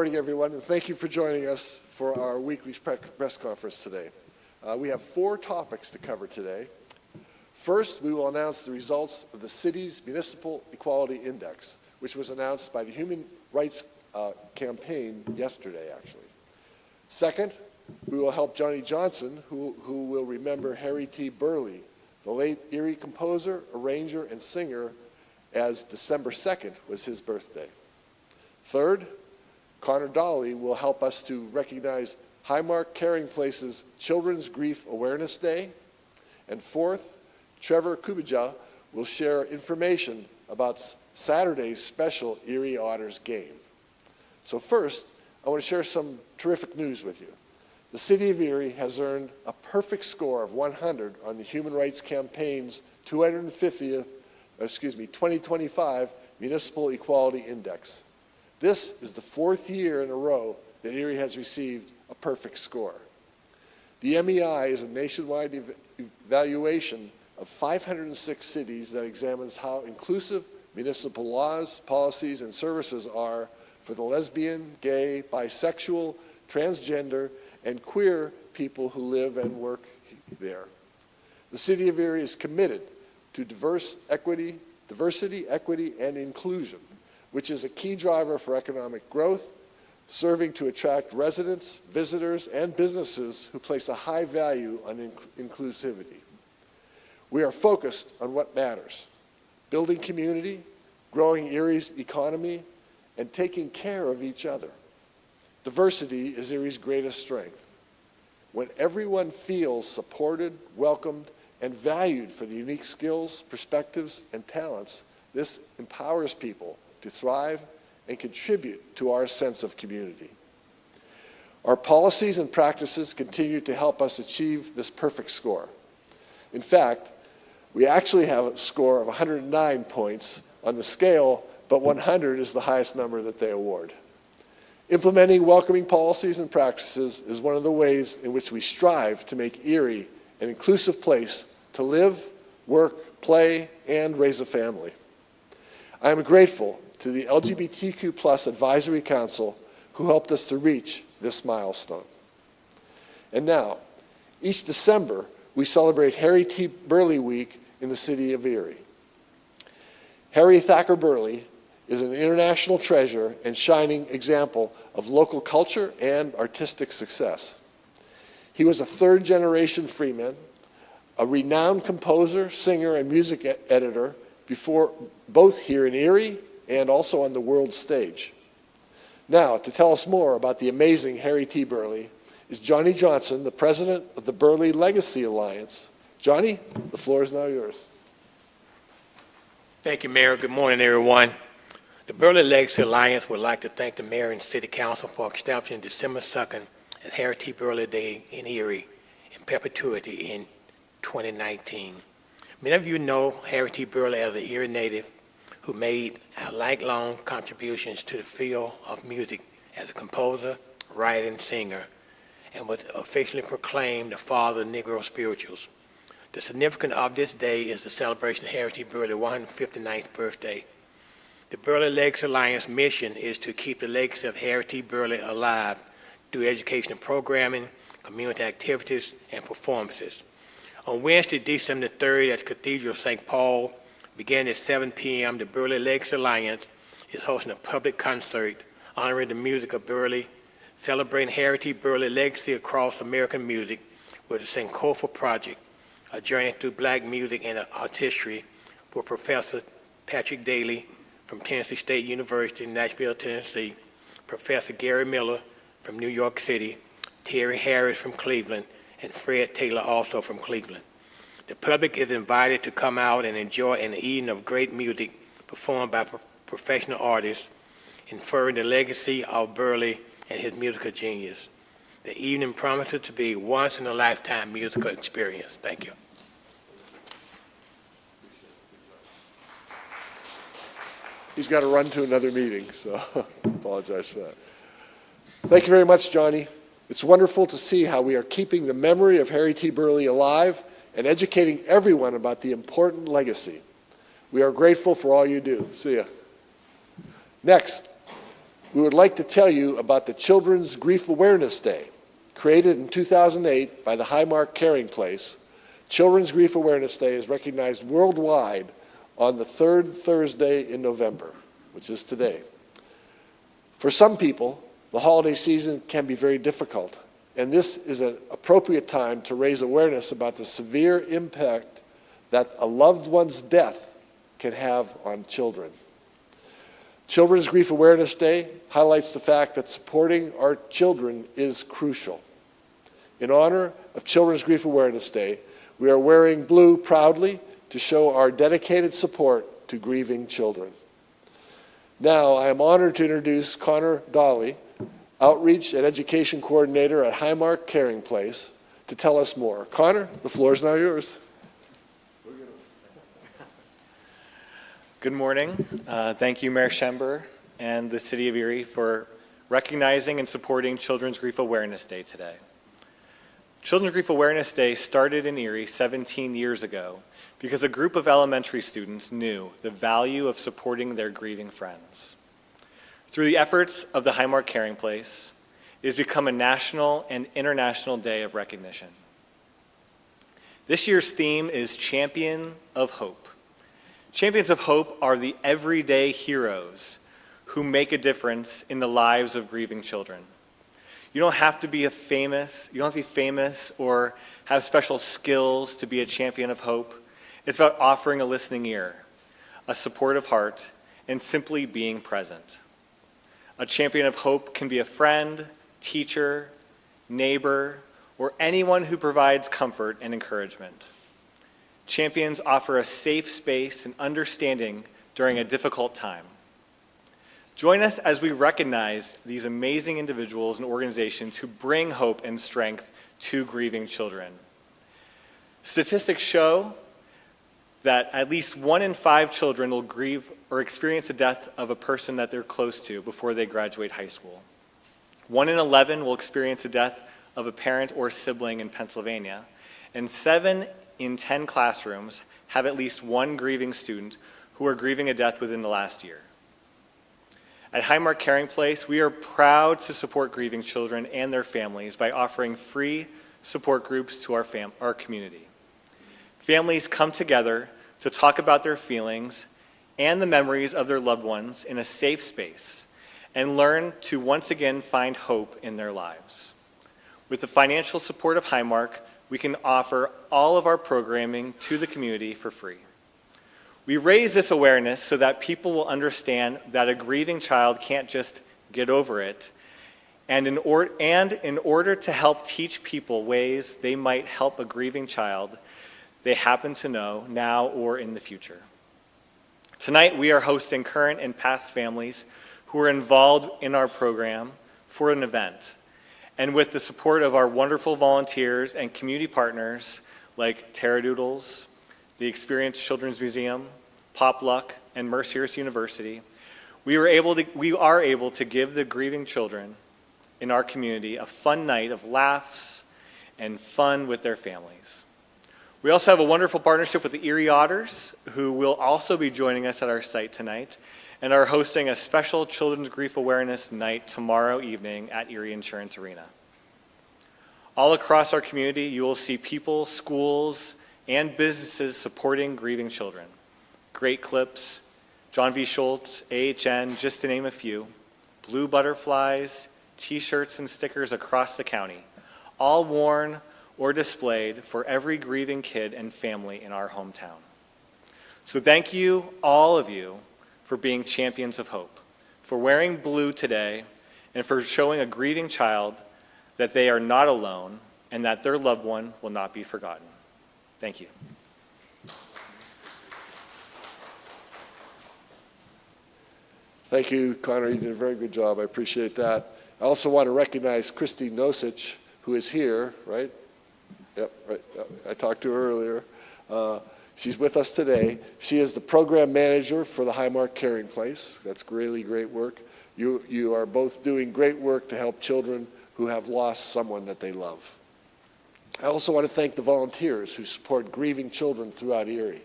morning, everyone, and thank you for joining us for our weekly press conference today. We have 4 topics to cover today. First, we will announce the results of the city's Municipal Equality Index, which was announced by the Human Rights Campaign yesterday, actually. Second, we will help Johnny Johnson, who will remember Harry T. Burleigh, the late Erie composer, arranger, and singer, as December 2nd was his birthday. Third, Connor Dolly will help us to recognize Highmark Caring Place's Children's Grief Awareness Day. And fourth, Trevor Kubija will share information about Saturday's special Erie Otters game. So first, I want to share some terrific news with you. The City of Erie has earned a perfect score of 100 on the Human Rights Campaign's 2025 Municipal Equality Index. This is the 4th year in a row that Erie has received a perfect score. The MEI is a nationwide evaluation of 506 cities that examines how inclusive municipal laws, policies, and services are for the lesbian, gay, bisexual, transgender, and queer people who live and work there. The City of Erie is committed to diversity, equity, and inclusion, which is a key driver for economic growth, serving to attract residents, visitors, and businesses who place a high value on inclusivity. We are focused on what matters: building community, growing Erie's economy, and taking care of each other. Diversity is Erie's greatest strength. When everyone feels supported, welcomed, and valued for the unique skills, perspectives, and talents, this empowers people to thrive and contribute to our sense of community. Our policies and practices continue to help us achieve this perfect score. In fact, we actually have a score of 109 points on the scale, but 100 is the highest number that they award. Implementing welcoming policies and practices is one of the ways in which we strive to make Erie an inclusive place to live, work, play, and raise a family. I am grateful to the LGBTQ+ Advisory Council who helped us to reach this milestone. And now, each December, we celebrate Harry T. Burleigh Week in the city of Erie. Harry Thacker Burleigh is an international treasure and shining example of local culture and artistic success. He was a 3rd-generation Freeman, a renowned composer, singer, and music editor, before both here in Erie and also on the world stage. Now, to tell us more about the amazing Harry T. Burleigh is Johnny Johnson, the president of the Burleigh Legacy Alliance. Johnny, the floor is now yours. Thank you, Mayor. Good morning, everyone. The Burleigh Legacy Alliance would like to thank the Mayor and City Council for establishing December 2nd as Harry T. Burleigh Day in Erie in perpetuity in 2019. Many of you know Harry T. Burleigh as an Erie native who made lifelong contributions to the field of music as a composer, writer, and singer, and was officially proclaimed the father of Negro spirituals. The significance of this day is the celebration of Harry T. Burleigh's 159th birthday. The Burleigh Legacy Alliance mission is to keep the legacy of Harry T. Burleigh alive through educational programming, community activities, and performances. On Wednesday, December 3rd, at the Cathedral of St. Paul, beginning at 7 p.m., the Burleigh Legacy Alliance is hosting a public concert honoring the music of Burleigh, celebrating Harry T. Burleigh legacy across American music with the Sankofa Project, a journey through black music and art history, with Professor Patrick Daly from Tennessee State University in Nashville, Tennessee, Professor Gary Miller from New York City, Terry Harris from Cleveland, and Fred Taylor also from Cleveland. The public is invited to come out and enjoy an evening of great music performed by professional artists, inferring the legacy of Burleigh and his musical genius. The evening promises to be a once-in-a-lifetime musical experience. Thank you. He's got to run to another meeting, so apologize for that. Thank you very much, Johnny. It's wonderful to see how we are keeping the memory of Harry T. Burleigh alive and educating everyone about the important legacy. We are grateful for all you do. See ya. Next, we would like to tell you about the Children's Grief Awareness Day. Created in 2008 by the Highmark Caring Place, Children's Grief Awareness Day is recognized worldwide on the third Thursday in November, which is today. For some people, the holiday season can be very difficult, and this is an appropriate time to raise awareness about the severe impact that a loved one's death can have on children. Children's Grief Awareness Day highlights the fact that supporting our children is crucial. In honor of Children's Grief Awareness Day, we are wearing blue proudly to show our dedicated support to grieving children. Now, I am honored to introduce Connor Dolly, Outreach and Education Coordinator at Highmark Caring Place, to tell us more. Connor, the floor is now yours. Good morning. Thank you, Mayor Schember and the City of Erie for recognizing and supporting Children's Grief Awareness Day today. Children's Grief Awareness Day started in Erie 17 years ago because a group of elementary students knew the value of supporting their grieving friends. Through the efforts of the Highmark Caring Place, it has become a national and international day of recognition. This year's theme is Champion of Hope. Champions of Hope are the everyday heroes who make a difference in the lives of grieving children. You don't have to be famous or have special skills to be a champion of hope. It's about offering a listening ear, a supportive heart, and simply being present. A champion of hope can be a friend, teacher, neighbor, or anyone who provides comfort and encouragement. Champions offer a safe space and understanding during a difficult time. Join us as we recognize these amazing individuals and organizations who bring hope and strength to grieving children. Statistics show that at least 1 in 5 children will grieve or experience the death of a person that they're close to before they graduate high school. 1 in 11 will experience the death of a parent or sibling in Pennsylvania, and 7 in 10 classrooms have at least one grieving student who are grieving a death within the last year. At Highmark Caring Place, we are proud to support grieving children and their families by offering free support groups to our community. Families come together to talk about their feelings and the memories of their loved ones in a safe space and learn to once again find hope in their lives. With the financial support of Highmark, we can offer all of our programming to the community for free. We raise this awareness so that people will understand that a grieving child can't just get over it, and in order to help teach people ways they might help a grieving child they happen to know now or in the future. Tonight, we are hosting current and past families who are involved in our program for an event. And with the support of our wonderful volunteers and community partners like Terradoodles, the Experienced Children's Museum, Pop Luck, and Mercyhurst University, we are able to give the grieving children in our community a fun night of laughs and fun with their families. We also have a wonderful partnership with the Erie Otters, who will also be joining us at our site tonight, and are hosting a special Children's Grief Awareness Night tomorrow evening at Erie Insurance Arena. All across our community, you will see people, schools, and businesses supporting grieving children. Great Clips, John V. Schultz, AHN, just to name a few, blue butterflies, t-shirts and stickers across the county, all worn or displayed for every grieving kid and family in our hometown. So thank you, all of you, for being champions of hope, for wearing blue today, and for showing a grieving child that they are not alone and that their loved one will not be forgotten. Thank you. Thank you, Connor. You did a very good job. I appreciate that. I also want to recognize Christy Nosich, who is here, right? Yep, right. I talked to her earlier. She's with us today. She is the program manager for the Highmark Caring Place. That's really great work. You are both doing great work to help children who have lost someone that they love. I also want to thank the volunteers who support grieving children throughout Erie.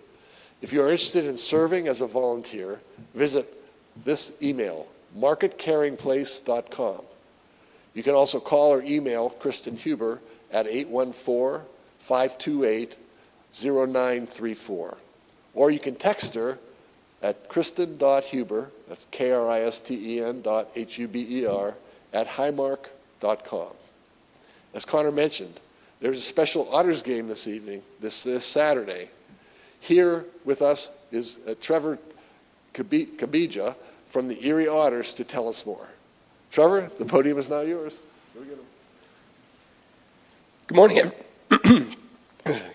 If you are interested in serving as a volunteer, visit this email, marketcaringplace.com. You can also call or email Kristen Huber at 814-528-0934. Or you can text her at kristen.huber, that's KRISTEN.HUBER, at highmark.com. As Connor mentioned, there's a special honors game this evening, this Saturday. Here with us is Trevor Kabija from the Erie Otters to tell us more. Trevor, the podium is now yours. Go get him. Good morning.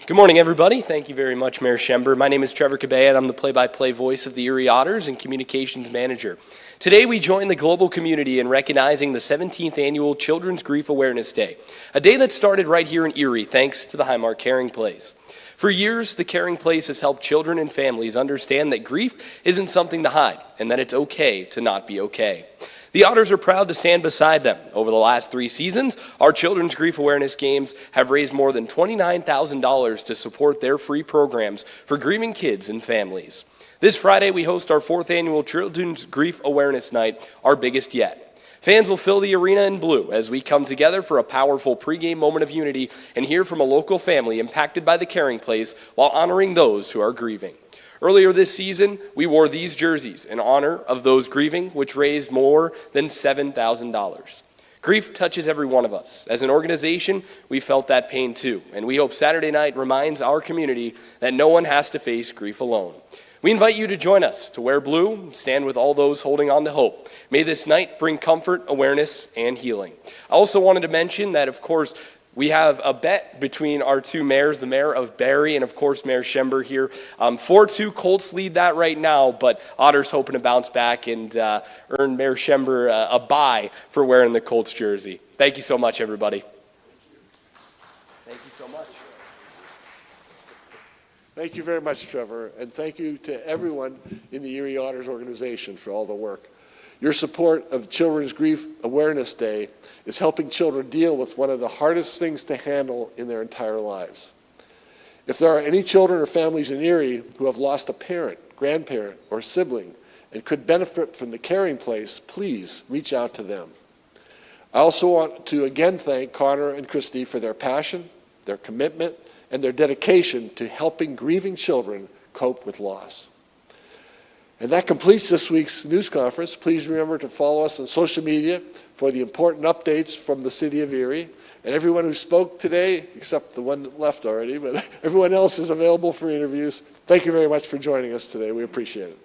Good morning, everybody. Thank you very much, Mayor Schember. My name is Trevor Kabaya. I'm the play-by-play voice of the Erie Otters and communications manager. Today, we join the global community in recognizing the 17th annual Children's Grief Awareness Day, a day that started right here in Erie thanks to the Highmark Caring Place. For years, the Caring Place has helped children and families understand that grief isn't something to hide and that it's okay to not be okay. The Otters are proud to stand beside them. Over the last 3 seasons, our Children's Grief Awareness Games have raised more than $29,000 to support their free programs for grieving kids and families. This Friday, we host our 4th annual Children's Grief Awareness Night, our biggest yet. Fans will fill the arena in blue as we come together for a powerful pregame moment of unity and hear from a local family impacted by the Caring Place while honoring those who are grieving. Earlier this season, we wore these jerseys in honor of those grieving, which raised more than $7,000. Grief touches every one of us. As an organization, we felt that pain too, and we hope Saturday night reminds our community that no one has to face grief alone. We invite you to join us to wear blue and stand with all those holding on to hope. May this night bring comfort, awareness, and healing. I also wanted to mention that, of course, we have a bet between our 2 mayors, the mayor of Barrie and, of course, Mayor Schember here. 4-2, Colts lead that right now, but Otters hoping to bounce back and earn Mayor Schember a bye for wearing the Colts jersey. Thank you so much, everybody. Thank you so much. Thank you very much, Trevor, and thank you to everyone in the Erie Otters organization for all the work. Your support of Children's Grief Awareness Day is helping children deal with one of the hardest things to handle in their entire lives. If there are any children or families in Erie who have lost a parent, grandparent, or sibling and could benefit from the Caring Place, please reach out to them. I also want to again thank Connor and Christy for their passion, their commitment, and their dedication to helping grieving children cope with loss. And that completes this week's news conference. Please remember to follow us on social media for the important updates from the city of Erie. And everyone who spoke today, except the one that left already, but everyone else is available for interviews. Thank you very much for joining us today. We appreciate it.